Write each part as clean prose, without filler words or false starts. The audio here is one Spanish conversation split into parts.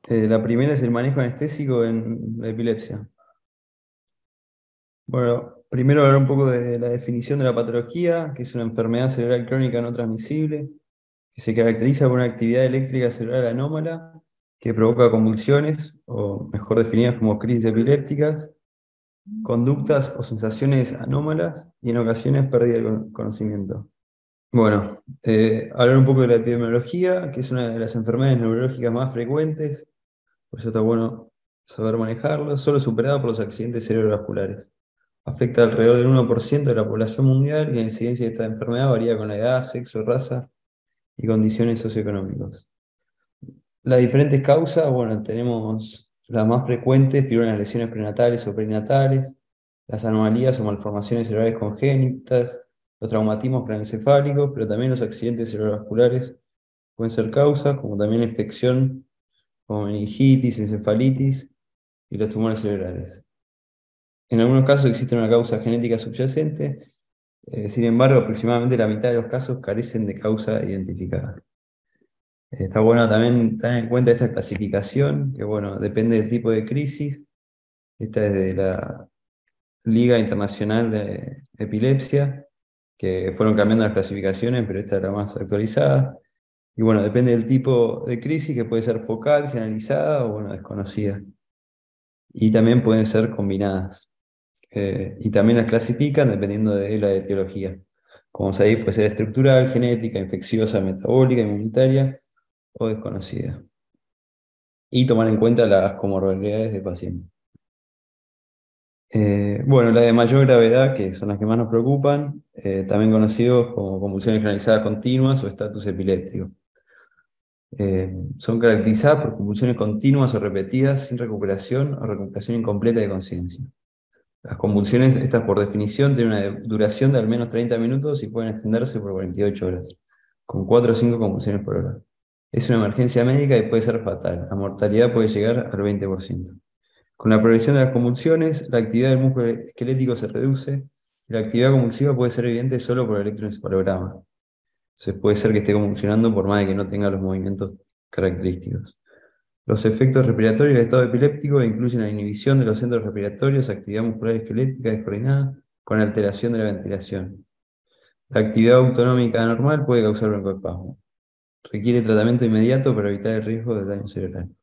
La primera es el manejo anestésico en la epilepsia. Bueno, primero hablar un poco de la definición de la patología, que es una enfermedad cerebral crónica no transmisible, que se caracteriza por una actividad eléctrica cerebral anómala que provoca convulsiones, o mejor definidas como crisis epilépticas, conductas o sensaciones anómalas y en ocasiones pérdida de conocimiento. Bueno, hablar un poco de la epidemiología, que es una de las enfermedades neurológicas más frecuentes, por eso está bueno saber manejarlo, solo superada por los accidentes cerebrovasculares. Afecta alrededor del 1% de la población mundial y la incidencia de esta enfermedad varía con la edad, sexo, raza y condiciones socioeconómicas. Las diferentes causas, bueno, tenemos las más frecuentes, figuran las lesiones prenatales o perinatales, las anomalías o malformaciones cerebrales congénitas, los traumatismos craneoencefálicos, pero también los accidentes cerebrovasculares pueden ser causas, como también la infección, como meningitis, encefalitis y los tumores cerebrales. En algunos casos existe una causa genética subyacente, sin embargo, aproximadamente la mitad de los casos carecen de causa identificada. Está bueno también tener en cuenta esta clasificación, que bueno, depende del tipo de crisis. Esta es de la Liga Internacional de Epilepsia, que fueron cambiando las clasificaciones, pero esta es la más actualizada. Y bueno, depende del tipo de crisis, que puede ser focal, generalizada o bueno, desconocida. Y también pueden ser combinadas. Y también las clasifican dependiendo de la etiología. Como sabéis, puede ser estructural, genética, infecciosa, metabólica, inmunitaria o desconocida. Y tomar en cuenta las comorbilidades del paciente. Bueno, las de mayor gravedad, que son las que más nos preocupan, también conocidos como convulsiones generalizadas continuas o estatus epiléptico. Son caracterizadas por convulsiones continuas o repetidas sin recuperación o recuperación incompleta de conciencia. Las convulsiones, estas por definición, tienen una duración de al menos 30 minutos y pueden extenderse por 48 horas, con 4 o 5 convulsiones por hora. Es una emergencia médica y puede ser fatal. La mortalidad puede llegar al 20%. Con la progresión de las convulsiones, la actividad del músculo esquelético se reduce y la actividad convulsiva puede ser evidente solo por el electroencefalograma. Puede ser que esté convulsionando por más de que no tenga los movimientos característicos. Los efectos respiratorios del estado epiléptico incluyen la inhibición de los centros respiratorios, actividad muscular esquelética descoordinada, con alteración de la ventilación. La actividad autonómica anormal puede causar broncoespasmo. Requiere tratamiento inmediato para evitar el riesgo de daño cerebral.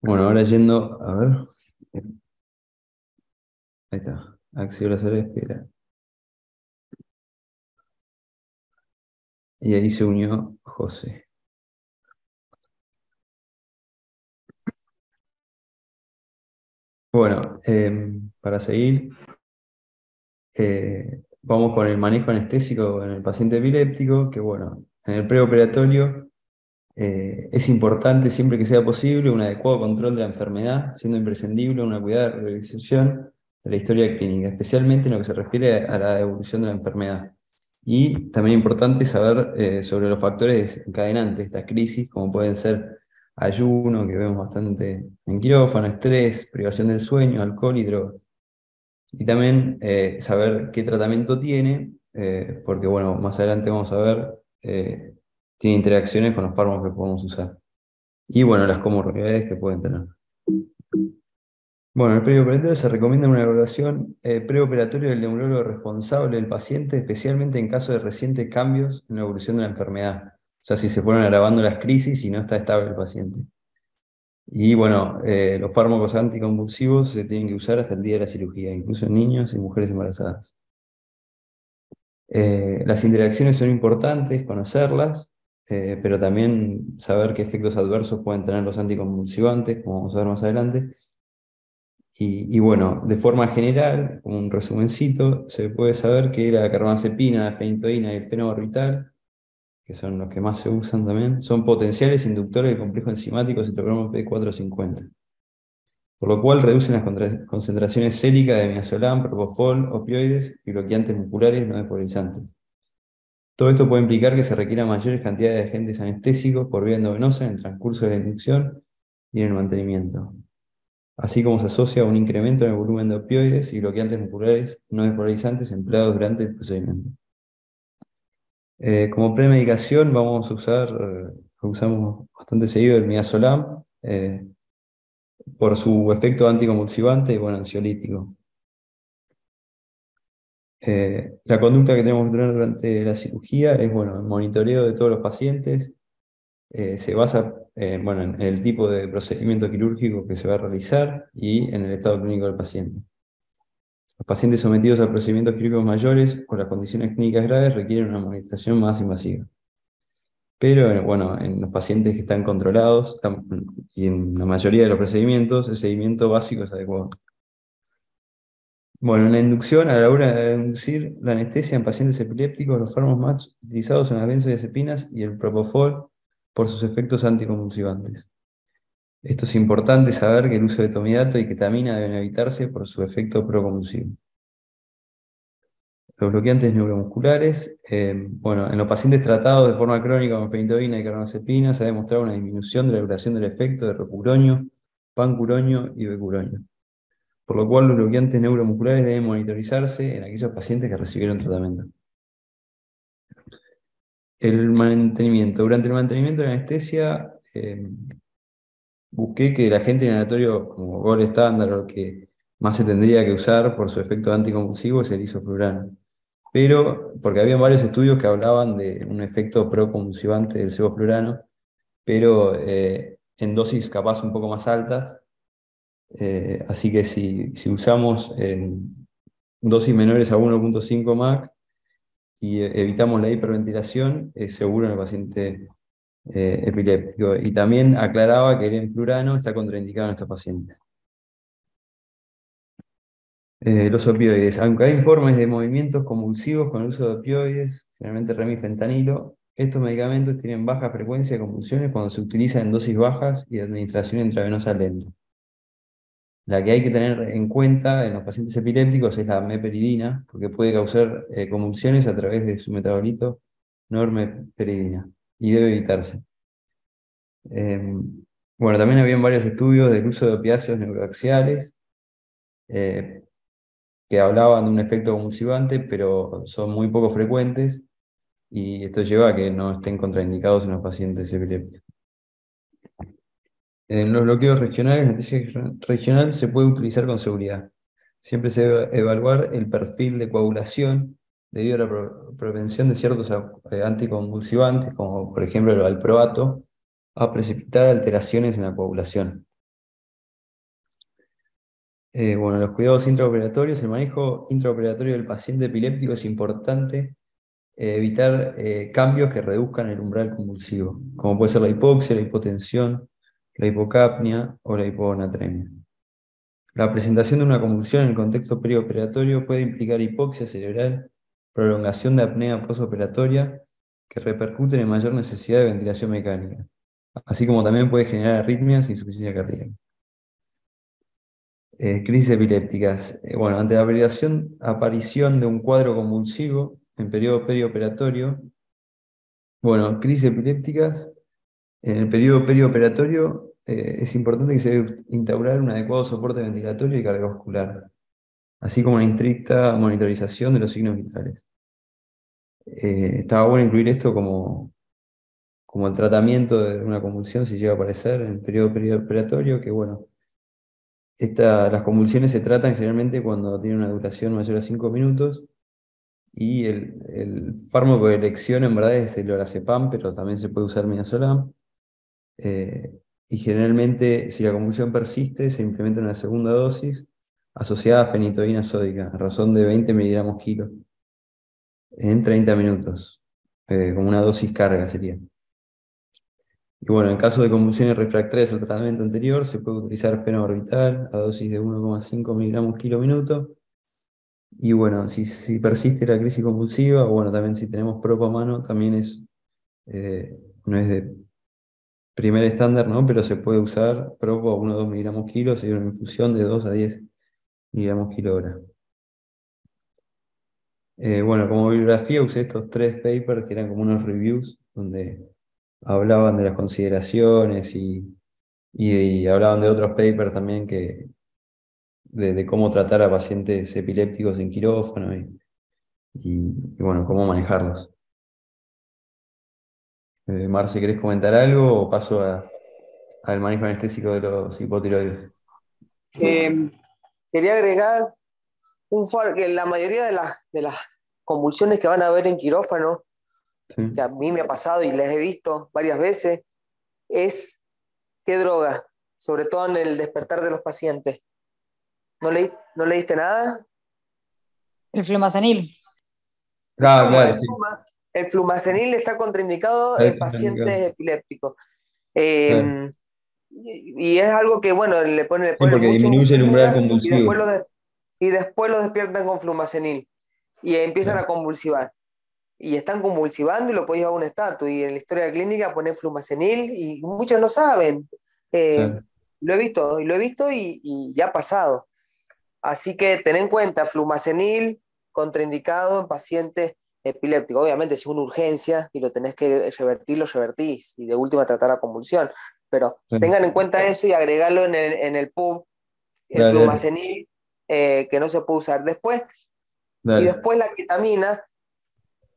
Bueno, ahora yendo, a ver. Ahí está. Axiola sala de espera. Y ahí se unió José. Bueno, para seguir, vamos con el manejo anestésico en el paciente epiléptico, que bueno, en el preoperatorio es importante siempre que sea posible un adecuado control de la enfermedad, siendo imprescindible una cuidada realización de la historia clínica, especialmente en lo que se refiere a la evolución de la enfermedad. Y también importante saber sobre los factores desencadenantes de esta crisis, como pueden ser ayuno, que vemos bastante en quirófano, estrés, privación del sueño, alcohol y drogas. Y también saber qué tratamiento tiene, porque bueno, más adelante vamos a ver, tiene interacciones con los fármacos que podemos usar. Y bueno, las comorbilidades que pueden tener. Bueno, en el preoperatorio se recomienda una evaluación preoperatoria del neurólogo responsable del paciente, especialmente en caso de recientes cambios en la evolución de la enfermedad. O sea, si se fueron agravando las crisis y no está estable el paciente. Y bueno, los fármacos anticonvulsivos se tienen que usar hasta el día de la cirugía, incluso en niños y mujeres embarazadas. Las interacciones son importantes, conocerlas, pero también saber qué efectos adversos pueden tener los anticonvulsivantes, como vamos a ver más adelante. Y bueno, de forma general, como un resumencito, se puede saber que la carbamazepina, la fenitoína y el fenobarbital, que son los que más se usan también, son potenciales inductores del complejo enzimático citocromo P450, por lo cual reducen las concentraciones séricas de midazolam, propofol, opioides y bloqueantes musculares no despolarizantes. Todo esto puede implicar que se requieran mayores cantidades de agentes anestésicos por vía endovenosa en el transcurso de la inducción y en el mantenimiento, así como se asocia a un incremento en el volumen de opioides y bloqueantes musculares no despolarizantes empleados durante el procedimiento. Como premedicación vamos a usar usamos bastante seguido el midazolam, por su efecto anticonvulsivante y bueno, ansiolítico. La conducta que tenemos que tener durante la cirugía es bueno, el monitoreo de todos los pacientes. Se basa bueno, en el tipo de procedimiento quirúrgico que se va a realizar y en el estado clínico del paciente. Los pacientes sometidos a procedimientos quirúrgicos mayores o las condiciones clínicas graves requieren una monitorización más invasiva. Pero bueno, en los pacientes que están controlados y en la mayoría de los procedimientos, el seguimiento básico es adecuado. Bueno, en la inducción, a la hora de inducir la anestesia en pacientes epilépticos, los fármacos más utilizados son las benzodiazepinas y el propofol por sus efectos anticonvulsivantes. Esto es importante saber que el uso de tomidato y ketamina deben evitarse por su efecto proconvulsivo. Los bloqueantes neuromusculares, bueno, en los pacientes tratados de forma crónica con fenitoína y carbamazepina se ha demostrado una disminución de la duración del efecto de rocuronio, pancuronio y becuronio, por lo cual los bloqueantes neuromusculares deben monitorizarse en aquellos pacientes que recibieron tratamiento. El mantenimiento. Durante el mantenimiento de la anestesia, busqué que el agente inhalatorio como gol estándar o que más se tendría que usar por su efecto anticonvulsivo es el isoflurano. Pero, porque había varios estudios que hablaban de un efecto proconvulsivante del sevoflurano, pero en dosis capaz un poco más altas. Así que si usamos dosis menores a 1,5 MAC y evitamos la hiperventilación, es seguro en el paciente epiléptico. Y también aclaraba que el enflurano está contraindicado en estos pacientes. Los opioides. Aunque hay informes de movimientos convulsivos con el uso de opioides, generalmente remifentanilo, estos medicamentos tienen baja frecuencia de convulsiones cuando se utilizan en dosis bajas y de administración intravenosa lenta. La que hay que tener en cuenta en los pacientes epilépticos es la meperidina, porque puede causar convulsiones a través de su metabolito normeperidina y debe evitarse. Bueno, también habían varios estudios del uso de opiáceos neuroaxiales eh, que hablaban de un efecto convulsivante, pero son muy poco frecuentes y esto lleva a que no estén contraindicados en los pacientes epilépticos. En los bloqueos regionales, la anestesia regional se puede utilizar con seguridad. Siempre se debe evaluar el perfil de coagulación debido a la propensión de ciertos anticonvulsivantes, como por ejemplo el valproato, a precipitar alteraciones en la coagulación. Bueno, los cuidados intraoperatorios, el manejo intraoperatorio del paciente epiléptico es importante, evitar cambios que reduzcan el umbral convulsivo, como puede ser la hipoxia, la hipotensión, la hipocapnia o la hiponatremia. La presentación de una convulsión en el contexto perioperatorio puede implicar hipoxia cerebral, prolongación de apnea postoperatoria, que repercuten en mayor necesidad de ventilación mecánica, así como también puede generar arritmias e insuficiencia cardíaca. Crisis epilépticas. Bueno, ante la aparición de un cuadro convulsivo en periodo perioperatorio, bueno, crisis epilépticas, en el periodo perioperatorio es importante que se debe instaurar un adecuado soporte ventilatorio y cardiovascular, así como una estricta monitorización de los signos vitales. Estaba bueno incluir esto como el tratamiento de una convulsión si llega a aparecer en el periodo perioperatorio, que bueno, las convulsiones se tratan generalmente cuando tienen una duración mayor a 5 minutos y el fármaco de elección en verdad es el lorazepam, pero también se puede usar midazolam. Y generalmente, si la convulsión persiste, se implementa una segunda dosis asociada a fenitoína sódica, a razón de 20 miligramos kilo, en 30 minutos, como una dosis carga sería. Y bueno, en caso de convulsiones refractarias al tratamiento anterior, se puede utilizar orbital a dosis de 1,5 miligramos kilo minuto. Y bueno, si persiste la crisis convulsiva, o bueno, también si tenemos propo a mano, también no es de primer estándar, ¿no? Pero se puede usar propo a 1 o 2 miligramos kilo, sería una infusión de 2 a 10 miligramos kilo hora. Bueno, como bibliografía usé estos 3 papers que eran como unos reviews, donde hablaban de las consideraciones y hablaban de otros papers también de cómo tratar a pacientes epilépticos en quirófano y bueno, cómo manejarlos. Marce, ¿querés comentar algo o paso al manejo anestésico de los hipotiroides? Eh, Quería agregar que la mayoría de las convulsiones que van a ver en quirófano, que a Sí. mí me ha pasado y les he visto varias veces, es qué droga, sobre todo en el despertar de los pacientes. ¿No leíste nada? El flumazenil. El Ah, FUMA, claro, el sí. FUMA. El flumazenil está contraindicado Ahí en está pacientes indicado. epilépticos. Claro. Eh, y es algo que, bueno, le Sí, ponen porque muchos disminuye el umbral UPMIA y convulsivo. después lo despiertan con flumazenil y empiezan Claro, a convulsivar. Y están convulsivando y lo podéis llevar a un estatus. Y en la historia clínica ponen flumazenil y muchos no saben. Eh, claro. lo he visto y ya ha pasado. Así que ten en cuenta, flumazenil contraindicado en pacientes epilépticos. Obviamente, si es una urgencia y lo tenés que revertir, lo revertís. Y de última tratar la convulsión. Pero Claro. tengan en cuenta eso y agregarlo en el PUB, el Dale, dale, flumazenil, que no se puede usar después. Y dale. después la ketamina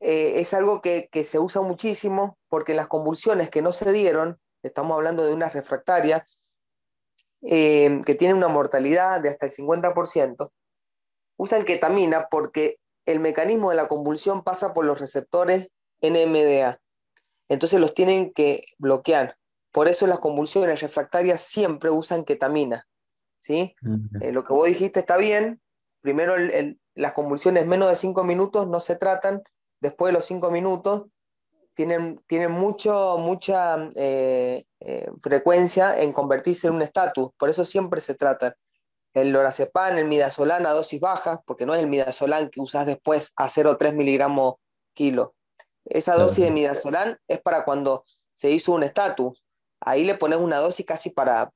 es algo que se usa muchísimo porque las convulsiones que no se dieron, estamos hablando de una refractaria, que tiene una mortalidad de hasta el 50%, usan ketamina porque el mecanismo de la convulsión pasa por los receptores NMDA. Entonces los tienen que bloquear. Por eso las convulsiones refractarias siempre usan ketamina. ¿Sí? Mm. Lo que vos dijiste está bien. Primero, las convulsiones menos de 5 minutos no se tratan. Después de los 5 minutos, tienen mucha frecuencia en convertirse en un estatus. Por eso siempre se tratan. El lorazepam, el midazolam a dosis baja, porque no es el midazolam que usás después a 0,3 miligramos kilo. Esa Claro, dosis de midazolam es para cuando se hizo un estatus. Ahí le pones una dosis casi para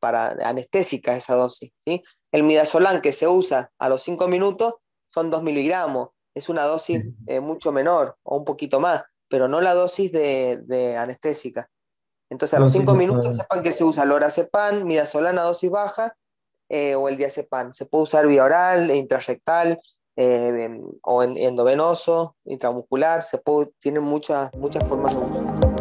anestésica esa dosis, ¿sí? El midazolam que se usa a los 5 minutos son 2 miligramos. Es una dosis sí. mucho menor o un poquito más, pero no la dosis de anestésica. Entonces a No, los sí, 5 ya minutos está. sepan que se usa lorazepam, midazolam a dosis baja, o el diazepam. Se puede usar vía oral, intrarrectal, o endovenoso, intramuscular. Tiene muchas formas de uso.